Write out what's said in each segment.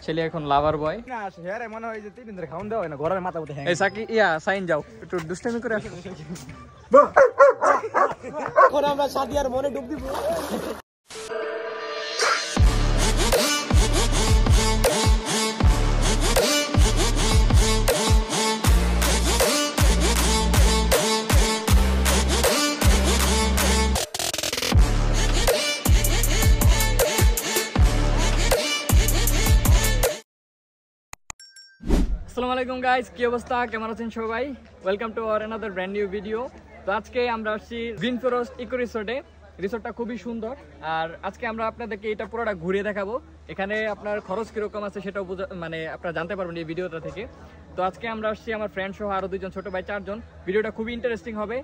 ছেলে এখন লাভার বয় না শেয়ারে মনে হয় যে 3 দিন ধরে খাওন দেওয়া হয় না ঘরের মাথা মধ্যে হ্যাঁ এই সাকি সাইন যাও একটু দুষ্টামি করে আসো এখন আমরা সাদিয়ার মনে ডুব দিব আসসালামু আলাইকুম গাইস, কি অবস্থা, কেমন আছেন সবাই? Welcome to our another brand new video. তো আজকে আমরা আসছি গ্রিন ফরেস্ট ইকো রিসোর্টে। রিসোর্টটা খুবই সুন্দর, আর আজকে আমরা আপনাদেরকে এটা পুরোটা ঘুরিয়ে দেখাবো। এখানে আপনার খরচ কিরকম আছে সেটাও মানে আপনারা জানতে পারবেন এই ভিডিওটা থেকে। তো আজকে আমরা আসছি আমার ফ্রেন্ড সহ আরো 2জন ছোট ভাই 4জন। ভিডিওটা খুবই ইন্টারেস্টিং হবে,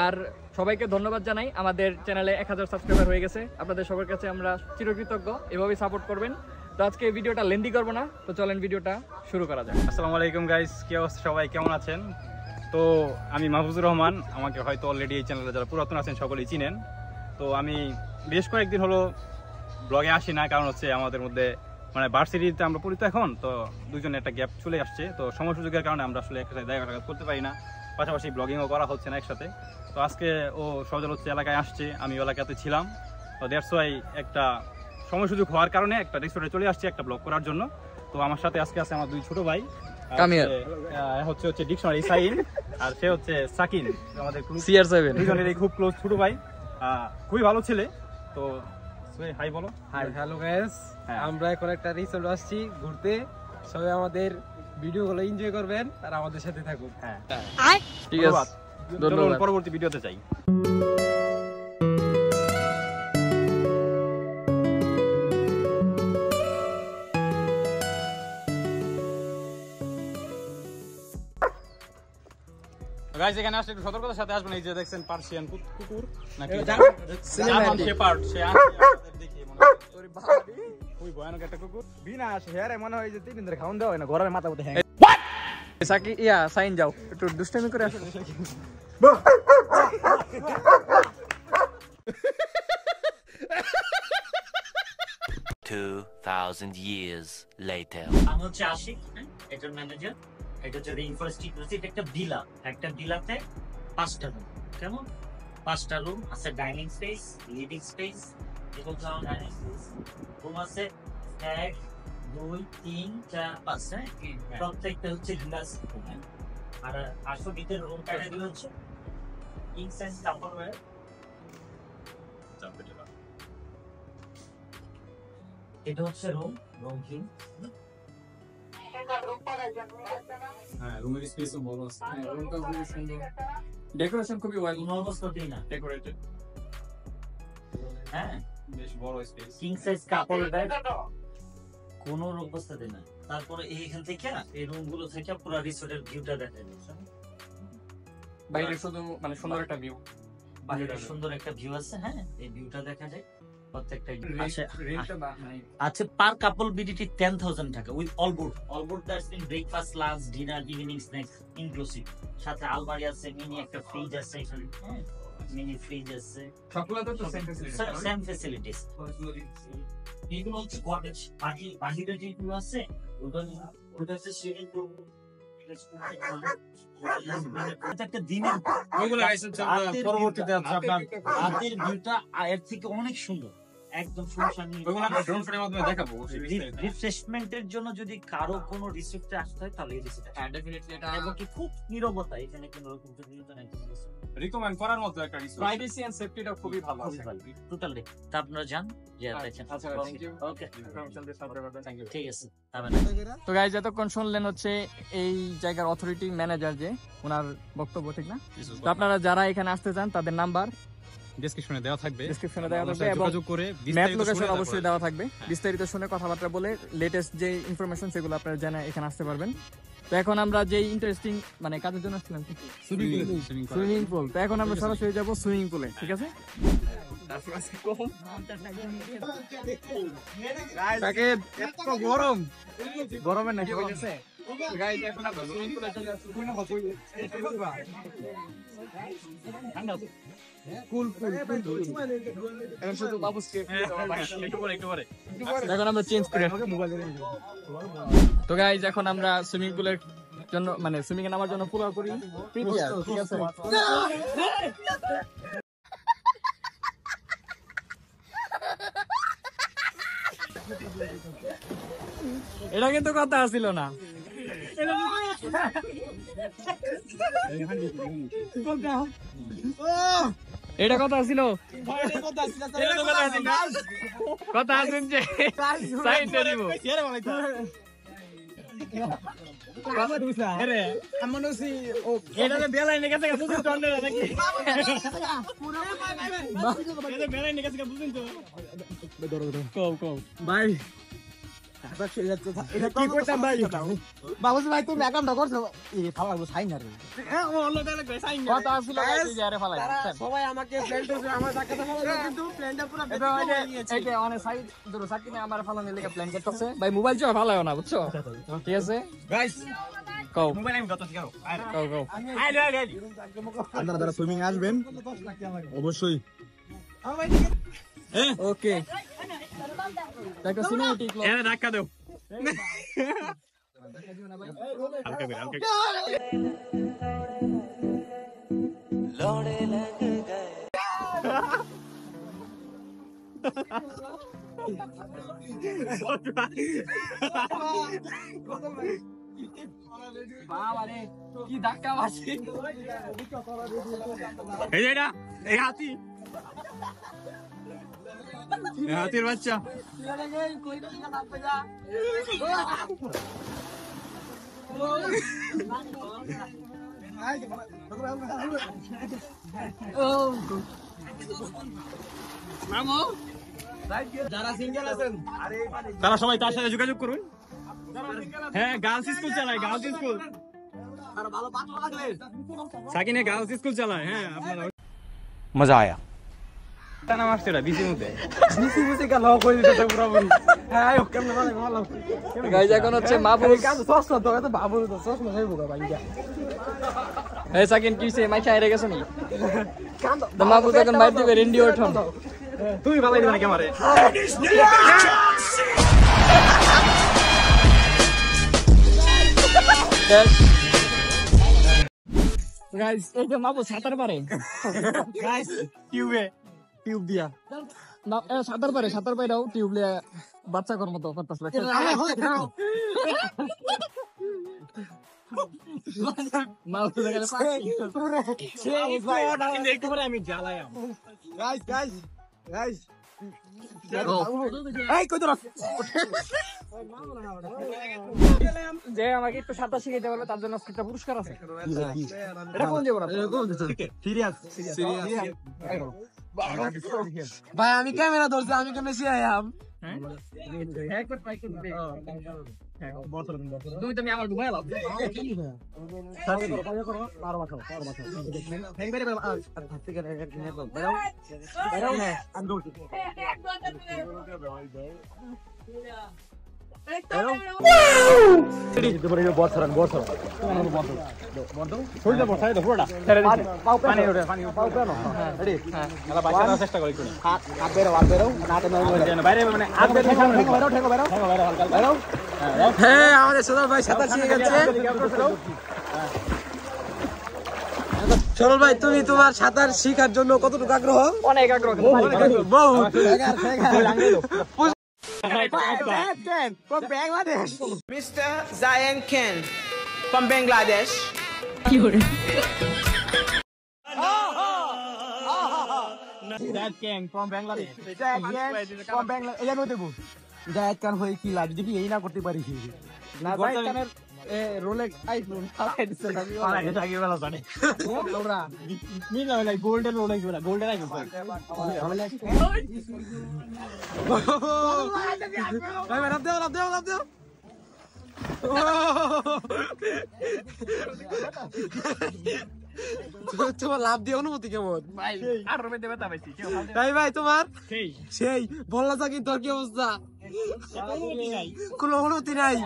আর সবাইকে ধন্যবাদ জানাই। আমাদের চ্যানেলে 1000 সাবস্ক্রাইবার হয়ে গেছে। আপনাদের সবার কাছে আমরা চিরকৃতজ্ঞ, এভাবেই সাপোর্ট করবেন। তো আজকে ভিডিওটা লেন্দি করবো না, তো চলেন ভিডিওটা শুরু করা যাক। আসসালামু আলাইকুম গাইস, কি অবস্থা সবাই, কেমন আছেন? তো আমি মাহফুজুর রহমান, আমাকে হয়তো অলরেডি এই চ্যানেলে যারা পুরাতন আছেন সকলেই চিনেন। তো আমি বেশ কয়েকদিন হলো ব্লগে আসি না, কারণ হচ্ছে আমাদের মধ্যে মানে ভার্সিটিতে আমরা পড়ি তো এখন, তো দুজনের একটা গ্যাপ চলে আসছে। তো সময় সুযোগের কারণে আমরা আসলে একসাথে দেখা সাক্ষাৎ করতে পারি না, পাশাপাশি ব্লগিংও করা হচ্ছে না একসাথে। তো আজকে ও সজল হচ্ছে এলাকায় আসছে, আমি এলাকাতে ছিলাম। তো দ্যাটস ওয়াই একটা সময় সুযোগ হওয়ার কারণে একটা রেস্টুরেন্টে চলে আসছি একটা ব্লগ করার জন্য। তো আমার সাথে আজকে আছে আমার 2 ছোট ভাই, হচ্ছে ডিকশনারি সাইন, আর সে হচ্ছে সাকিন, আমাদের CR7 দুজনেরই খুব ক্লোজ ছোট ভাই, খুবই ভালো ছেলে। তো হাই বলো। হাই হ্যালো গাইস, আমরা এখন একটা রিসোর্ট আসছি ঘুরতে। সবাই আমাদের ভিডিওগুলো এনজয় করবেন আর আমাদের সাথে থাকুন। হ্যাঁ ঠিক আছে, ধন্যবাদ। পরবর্তী ভিডিওতে চাই। গাইস, এখানে আসলে একটু সতর্কতার সাথে আসবেন। এই যে দেখছেন পার্সিয়ান কুকুর নাকি জার্মান শেপার্ড, সে আমাদের দেখি মনে হয় ওরে বাবা রে, ওই ভয়ানক একটা কুকুর। বিনা শেয়ারে মনে হয় যে 3 দিন ধরে খাওন দেওয়া হয় না ঘরের মাথা মধ্যে হ্যাঁ সাকি সাইন যাও একটু দুষ্টামি করে আসো 2000 years later. আমি হচ্ছে আশিক, এটার ম্যানেজার। এটা হচ্ছে রেইনফরেস্ট ইকোসিস্টেম। এটা একটা ভিলাতে 5টা রুম। কেমন 5টা রুম আছে? ডাইনিং স্পেস, লিভিং স্পেস, এবং ডাইনিং স্পেস রুম আছে 1 2 3 4 5। প্রত্যেকটা হচ্ছে গ্লাস। আর আসল ভিতরে রুম ক্যাটাগরি হচ্ছে কিং সাইজ কাপল ওয়্যার। এটা হচ্ছে রুম কিং। হ্যাঁ, রুমের স্পেসও বড় আছে। হ্যাঁ, রুমটা খুবই সুন্দর, ডেকোরেশন খুবই ওয়েল অবস্থাতেই না ডেকোরেটেড। হ্যাঁ, বেশ বড় স্পেস। কিং সাইজ কাপল বেড, কোনো অবস্থাতে না। তারপরে এইখান থেকে এই রুম গুলো থেকে পুরো রিসোর্টের ভিউটা দেখা যাচ্ছে। বাইরে শুধু মানে সুন্দর একটা ভিউ, বাইরে সুন্দর একটা ভিউ আছে। হ্যাঁ, এই ভিউটা দেখা যায় প্রত্যেকটা। আচ্ছা, পার কাপল বিডিটি 10,000 টাকা with all board that's mean breakfast, lunch, dinner, evening snacks inclusive. সাথে আলমারি আছে, মিনি একটা ফ্রিজ আছে এখানে। হ্যাঁ, মিনি ফ্রিজ আছে, সবগুলো তো সেম ফ্যাসিলিটিস। এগুলো হচ্ছে কটেজ। বাহিরে যেগুলো আছে ওটা হচ্ছে সুইমিং পুল। একটা দিনের পরবর্তীতে আপনার রাতের ভিউটা এর থেকে অনেক সুন্দর, একদম সুনসানি। দেখাবো রিফ্রেশমেন্টের জন্য যদি কারো কোনো রিসোর্টে আসতে হয় তাহলে এই রিসোর্টে ডেফিনেটলি এটা এবং কি খুব নীরবতা, এখানে কোনো রকম জটিলতা নাই। রিকমেন্ড করার মতো একটা রিসোর্ট। প্রাইভেসি এন্ড সেফটিটা খুবই ভালো আছে টোটালি। তা আপনারা যান যে দেখেন। আচ্ছা, thank you. Okay, thank you. ঠিক আছে। তো গাইস, যতক্ষণ শুনলেন হচ্ছে এই জায়গার অথরিটি ম্যানেজার যে ওনার বক্তব্য, ঠিক না? তো আপনারা যারা এখানে আসতে চান তাদের নাম্বার ডেসক্রিপশনে দেওয়া থাকবে এবং যোগাযোগ করে ম্যাপ লোকেশন অবশ্যই দেওয়া থাকবে। বিস্তারিত শুনে কথাবার্তা বলে লেটেস্ট যে ইনফরমেশন সেগুলো আপনারা জেনে এখানে আসতে পারবেন। তো এখন আমরা যে ইন্টারেস্টিং মানে কাজের জন্য আসছিলাম সুইমিং পুল, তো এখন আমরা সরাসরি যাবো সুইমিং পুলে, ঠিক আছে? গরমের নাকি হইছে গাইস এখন আমরা সুইমিং পুলে চলে আসছি কোন হবে ঠান্ডা কুল এখন শুধু বাবুসকে একটু পরে এখন আমরা চেঞ্জ করে তো গাইস এখন আমরা সুইমিং পুলের জন্য মানে সুইমিং এ নামার জন্য পুরোপুরি প্রিপেয়ার ঠিক আছে এটা কিন্তু কথা ছিল না এটা কথা ছিল কথা আছেন যে সাইডে দিব ভাই তুমি একামটা করছো ফালাবো সাইন আর সবাই আমাকে ভাই মোবাইল চো ভালো না বুঝছো ঠিক আছে আপনারা যারা সুইমিং আসবেন অবশ্যই ওকে একটা সিনেমেটিক ধাক্কা দাও হালকা করে হালকা বাবারে কি ধাক্কা মারছি এই যে এটা এই হাতি হাতির বাচ্চা যারা সিঙ্গেল আছেন তারা সবাই তার সাথে যোগাযোগ করুন হ্যাঁ গার্লস স্কুল চালায় গার্লস স্কুল সাকিনে গার্লস স্কুল চালায় হ্যাঁ আপনারা मजा आया নাম আসছে এটা বিসির মধ্যে গাইস এখন হচ্ছে মাহবুব এই সাকিন কিছে মাইখা হেরে গেছ নি তো মাহবুব এখন বাইরে দিবে রেন্ডি ওঠন তুমি ভালো দিবা না ক্যামেরা গাইস এই যে মাহবুব সাঁতার পারে গাইস টিউব দিয়া না সাঁতার পারে টিউব লিয়ে বাচ্চা কর মতো করতেছ মাহবুব দেখলে একটু পরে আমি জ্বালায়াম গাইস যে আমাকে একটু সাঁতার শিখাইতে পারবে তার জন্য একটা পুরস্কার আছে এটা কোন যাবো না ভাই আমি ক্যামেরা ধরছি আমি কেন শিয়াম তুমি তুমি আমার ঘুমাই লাও চেষ্টা করি হ্যাঁ আমাদের সোনাল ভাই সাঁতার শিখে গেছে সোনাল ভাই তুমি তোমার সাঁতার শিখার জন্য কতটুকু আগ্রহ অনেক আগ্রহ বহুত from Bangladesh. Mr. Zayan Khan from Bangladesh. That gang from Bangladesh. from Bangladesh এটা নয় দেবো জায়েদ খান হয়ে কি লাভ যদি এই না করতে পারি না জায়েদ খানের রোলেক্স আইফোন ফালাই দিছে না এটা আগে বেলা জানে ওরা মিলা হলো গোল্ডেন রোলেক্স বলা গোল্ডেন আইফোন ভাই লাভ দেও তোমার লাভ দিয়ে অনুমতি কেমন ভাই আর রুমে দেবে তা পাইছি কেউ ভালো ভাই ভাই তোমার সেই সেই বললা থাকি তোর কি অবস্থা কোনো অনুমতি নাই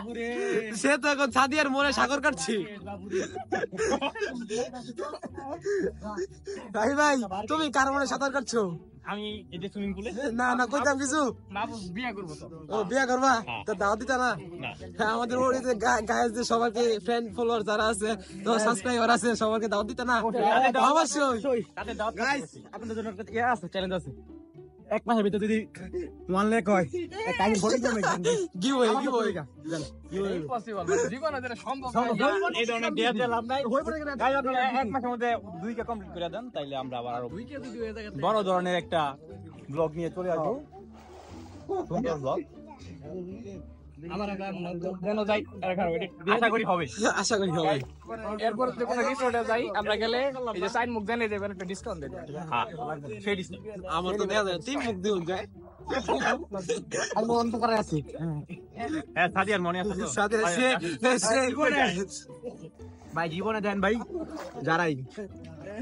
সে তো এখন সাদিয়ার মনে সাগর কাটছি ভাই ভাই তুমি কার মনে সাঁতার কাটছো আমি এই যে সুইমিং পুলে না না কইতাম কিছু না বিয়ে করবো তো ও বিয়া করবা তো দাও দিতা না হ্যাঁ আমাদের ওই যে গাইজ যে সবাইকে ফ্রেন্ড ফলোয়ার যারা আছে তো সাবস্ক্রাইবার আছে সবাইকে দাও দিতা না অবশ্যই গাইস আপনাদের জন্য একটা ইয়ে আছে চ্যালেঞ্জ আছে এক মাসের ভিতরে যদি 1 লাখ হয় একটা আমি বডি জমে গিভওয়ে ইম্পসিবল মানে জীবনে যেটা সম্ভব এই ধরনের ডেট লাভ নাই গাইস আপনারা এক মাসের মধ্যে 2 কে কমপ্লিট করে দেন তাইলে আমরা আবার আরো উইকে যদি হয়ে যায় বড় ধরনের একটা ব্লগ নিয়ে চলে আসবো সুন্দর ব্লগ আমার যেন যাই আশা করি হবে আশা করি হবে এরপর যে কোনো রিসোর্টে যাই আমরা গেলে এই যে সাইন মুখ জানিয়ে দেবেন একটা ডিসকাউন্ট দেবেন হ্যাঁ সেই ডিসকাউন্ট আমার তো দেয়া যায় 3 মুখ দিউন যায় আমি অন্ত করে আছি হ্যাঁ সাদিয়ার মনে আছে তো সাথে সে ভাই জীবনে দেন ভাই যারাই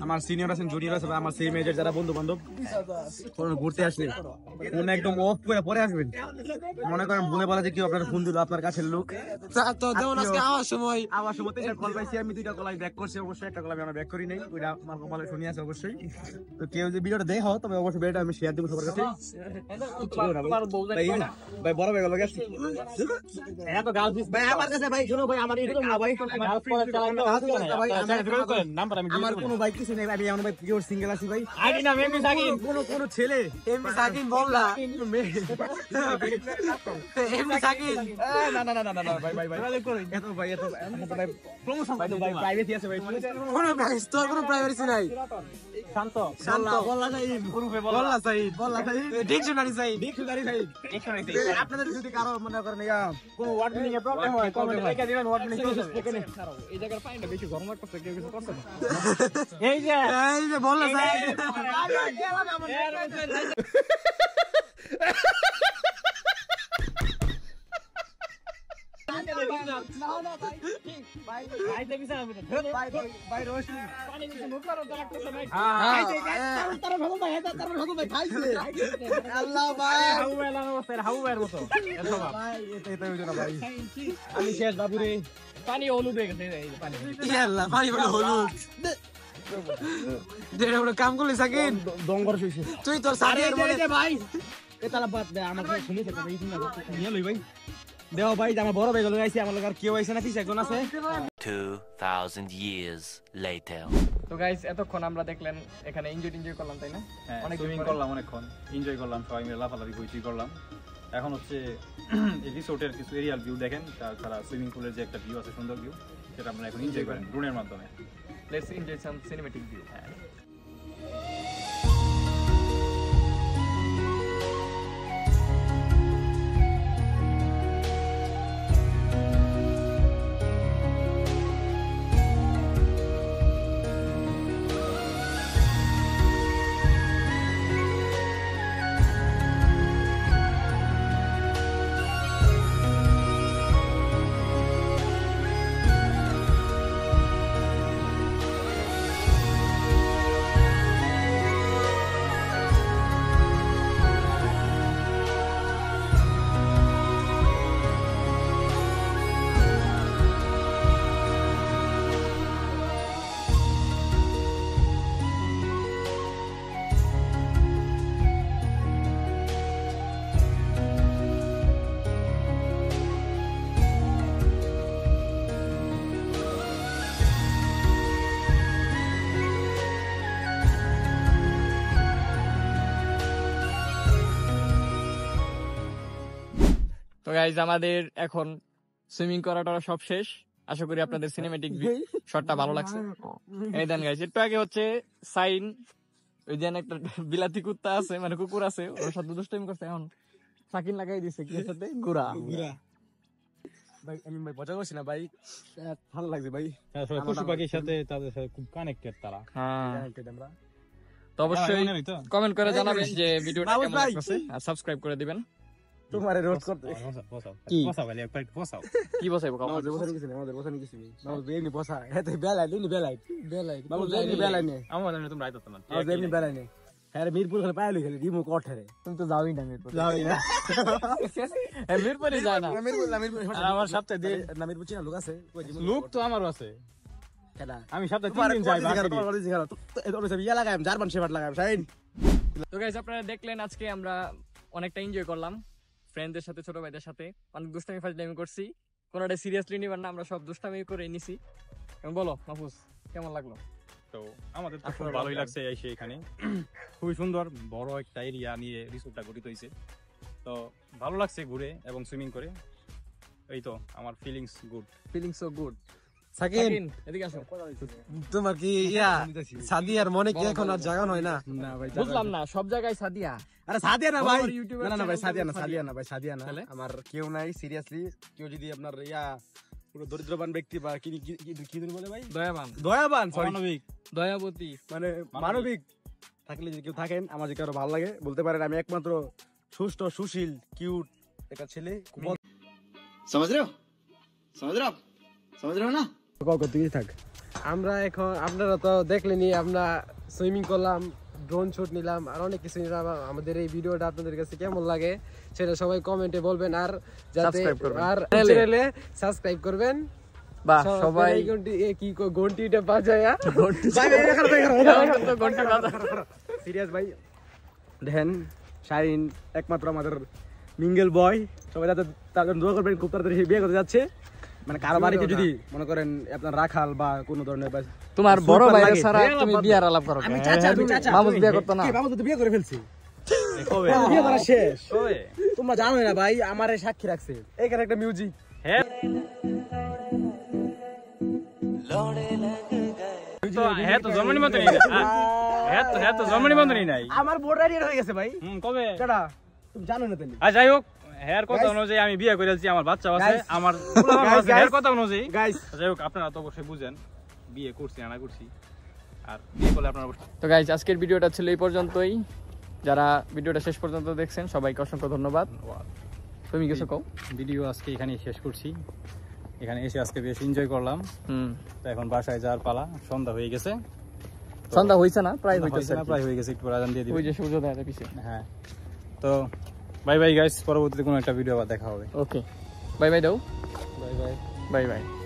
আমার সিনিয়র আছেন জুনিয়র আছে বা আমার সেম এজের যারা বন্ধু বান্ধব কোনো ঘুরতে আসলে ফোন একদম অফ করে পরে আসবেন মনে করেন ভুলে বলা যে কি আপনার ফোন দিল আপনার কাছের লোক তো যেমন আজকে আমার সময় আবার সময় কল পাইছি আমি 2টা কল ব্যাক করছি অবশ্যই একটা কল আমি ব্যাক করি নাই ওইটা আমার কপালে শুনি আছে অবশ্যই তো কেউ যে ভিডিওটা দেখো তবে অবশ্যই ভিডিওটা আমি শেয়ার দেব সবার কাছে ভাই বড় ভাই গেল গেছে এত গাল দিস ভাই আমার কাছে ভাই শুনো ভাই আমার এরকম না ভাই নাম্বার আমি আমার কোনো ভাই কিছু নেই আমি আমার ভাই পিওর সিঙ্গেল আছি ভাই আগে না এমনি সাকিন কোনো ছেলে এমনি সাকিন বললা এমনি সাকিন না না না না না ভাই ভাই ভাই এত ভাই এত ভাই প্রমোশন ভাই ভাই প্রাইভেসি আছে ভাই কোনো প্রাইভেসি তোর কোনো প্রাইভেসি নাই শান্ত শান্ত বললা যাই গ্রুপে বললা সাইদ ডিকশনারি সাইদ ডিকশনারি সাইড আপনাদের যদি কারো মনে করেন কোনো ওয়ার্ড মিনিং এ প্রবলেম হয় কমেন্টে লিখে দিবেন ওয়ার্ড মিনিং এখানে এই জায়গার পানিটা বেশি গরম লাগতেছে কেউ কিছু করছে না এই যে বললা সাইদ আমি শেষ বাবুরে পানি হলুদ হয়ে গেছে এই পানি ইয়াল্লা পানি বলে হলুদ দেড় বড় কাম করলি সাকিন দঙ্গর শুইছে তুই তোর সাকিন বলে ভাই এ তালা বাদ দে আমাকে শুনি থেকে ভাই তুমি নিয়ে লই ভাই দেও ভাই আমার বড় ভাই গেল আইছি আমার লগে আর কেউ আইছে না পিছে একজন আছে 2000 years later. তো গাইস এতক্ষণ আমরা দেখলেন এখানে এনজয় করলাম তাই না অনেক সুইমিং করলাম অনেকক্ষণ এনজয় করলাম সবাই মিলে লাফালাফি হইচই করলাম এখন হচ্ছে এই রিসোর্টের কিছু এরিয়াল ভিউ দেখেন তাছাড়া সুইমিং পুলের যে একটা ভিউ আছে সুন্দর ভিউ সেটা আপনারা এখন এনজয় করেন ড্রোনের মাধ্যমে let's enjoy some cinematic view তো গাইজ আমাদের এখন সুইমিং করাটা সব শেষ আশা করি আপনাদের সিনেমেটিক শটটা ভালো লাগছে এই দেন গাইজ একটু আগে হচ্ছে সাইন ওই যে একটা বিলাতি কুত্তা আছে মানে কুকুর আছে ওর সাথে দুষ্টাইম করছে এখন সাকিন লাগাই দিছে কি সাথে গুড়া ভাই আমি ভাই মজা করছি না ভাই ভালো লাগছে ভাই পশু পাখির সাথে তাদের সাথে খুব কানেক্টেড তারা হ্যাঁ আমরা তো অবশ্যই কমেন্ট করে জানাবেন যে ভিডিওটা বাবুল কেমন ভাই। লাগছে আর সাবস্ক্রাইব করে দিবেন তোমারে রোজ করতে কি বসাও ভাই একটু বসাও কি বসাইবো আমাদের বসানি কিছু নেই আমাদের বসানি কিছু নেই বাবু বেনি বসা এতে বেলাই দিনি বেলাই বাবু বেনি বেলাই নেই আমার জানি তোমরা আইতো না আর বেনি বেলাই নেই হ্যাঁ মিরপুর খালি পাইলো খালি দিমু কঠরে তুমি তো যাওই না মিরপুর যাওই না মিরপুরে যায় না মিরপুর আর আমার সপ্তাহে দিন না মিরপুর চিনা লোক আছে কই দিমু লোক তো আমারও আছে কেডা আমি সপ্তাহে 3 দিন যাই তোমার বাড়ি জিগালো তো এটা সব ইয়া লাগাম জার্মান শেফার্ড লাগাম শাইন তো গাইস আপনারা দেখলেন আজকে আমরা অনেকটা এনজয় করলাম ফ্রেন্ডদের সাথে ছোট ভাইদের সাথে অনেক দুষ্টামি ফাজলামি করছি কোনোটা সিরিয়াসলি নিবেন না আমরা সব দুষ্টামি করে নিছি এবং বলো মাহফুজ কেমন লাগলো তো আমাদের তো খুব ভালোই লাগছে এসে এখানে খুবই সুন্দর বড় একটা এরিয়া নিয়ে রিসোর্টটা গঠিত হয়েছে তো ভালো লাগছে ঘুরে এবং সুইমিং করে এই তো আমার feelings good feeling so good সাকিন এদিকে আসো তোমার কি ইয়া সাদিয়ার মনে কি এখন আর জাগান হয় না না ভাই বুঝলাম না সব জায়গায় সাদিয়া আরে সাদিয়া না ভাই আমার ইউটিউবের না না ভাই চ্যানেল সাদিয়া না ভাই সাদিয়া না তাহলে? আমার কেউ নাই সিরিয়াসলি কেউ যদি আপনার ইয়া পুরো দরিদ্রবান ব্যক্তি বা কি কি বলে ভাই দয়াবান দয়াবান সরি মানবিক দয়াবতী মানে মানবিক থাকলে যদি কেউ থাকেন আমার যদি কারো ভালো লাগে বলতে পারেন আমি একমাত্র সুস্থ সুশীল কিউট একটা ছেলে समझ रहे हो समझ रहे हो ना থাক আমরা এখন আপনারা তো দেখলেনি আমরা সুইমিং করলাম ড্রোন শুট নিলাম আর অনেক কিছু নিলাম আমাদের এই ভিডিওটা আপনাদের কাছে কেমন লাগে সেটা সবাই কমেন্টে বলবেন আর যাতে Subscribe করবেন। আর চ্যানেলে সাবস্ক্রাইব করবেন বা সবাই কি ঘন্টিটা বাজায়া সিরিয়াস ভাই দেখেন শাইন একমাত্র আমাদের মিঙ্গেল বয় সবাই যাতে তার জন্য দোয়া করবেন খুব তাড়াতাড়ি সে বিয়ে করতে যাচ্ছে মানে কারো বাড়িতে যদি মনে করেন আপনার রাখাল বা কোনো ধরনের তোমার বড় সুপার ভাইয়ের লাগে। ছাড়া তুমি বিয়ার আলাপ করো আমি চাচা তুমি চাচা মামুস বিয়ে করতো না কি বাবু তো বিয়ে করে ফেলছি কবে বিয়ে করা শেষ কবে তোমরা জানো না ভাই আমারে সাক্ষী রাখছে এখানে একটা মিউজিক হ্যাঁ তো হ্যাঁ তো জন্ম নিবন্ধনই নাই হ্যাঁ তো জন্ম নিবন্ধনই নাই আমার বোর্ড রেডি হয়ে গেছে ভাই কবে কেডা তুমি জানো না তাহলে আর যাই হোক হ্যার কথা অনুযায়ী আমি বিয়ে করেছি আমার বাচ্চা আছে Guys, আমার guys, হ্যার কথা অনুযায়ী গাইস যাই হোক আপনারা তো অবশ্যই বুঝেন বিয়ে করছি না করছি আর বিয়ে করলে আপনারা অবশ্যই তো গাইজ আজকের ভিডিওটা ছিল এই পর্যন্তই যারা ভিডিওটা শেষ পর্যন্ত দেখছেন সবাইকে অসংখ্য ধন্যবাদ তুমি কিছু কও ভিডিও আজকে এখানেই শেষ করছি এখানে এসে আজকে বেশ এনজয় করলাম তো এখন বাসায় যাওয়ার পালা সন্ধ্যা হয়ে গেছে সন্ধ্যা হইছে না প্রায় হইতেছে প্রায় হয়ে গেছে একটু আজান দিয়ে দিই ওই যে সূর্য দেখা পিছে হ্যাঁ তো বাই বাই গাইস পরবর্তীতে কোনো একটা ভিডিও আবার দেখা হবে ওকে বাই বাই দাও বাই বাই বাই বাই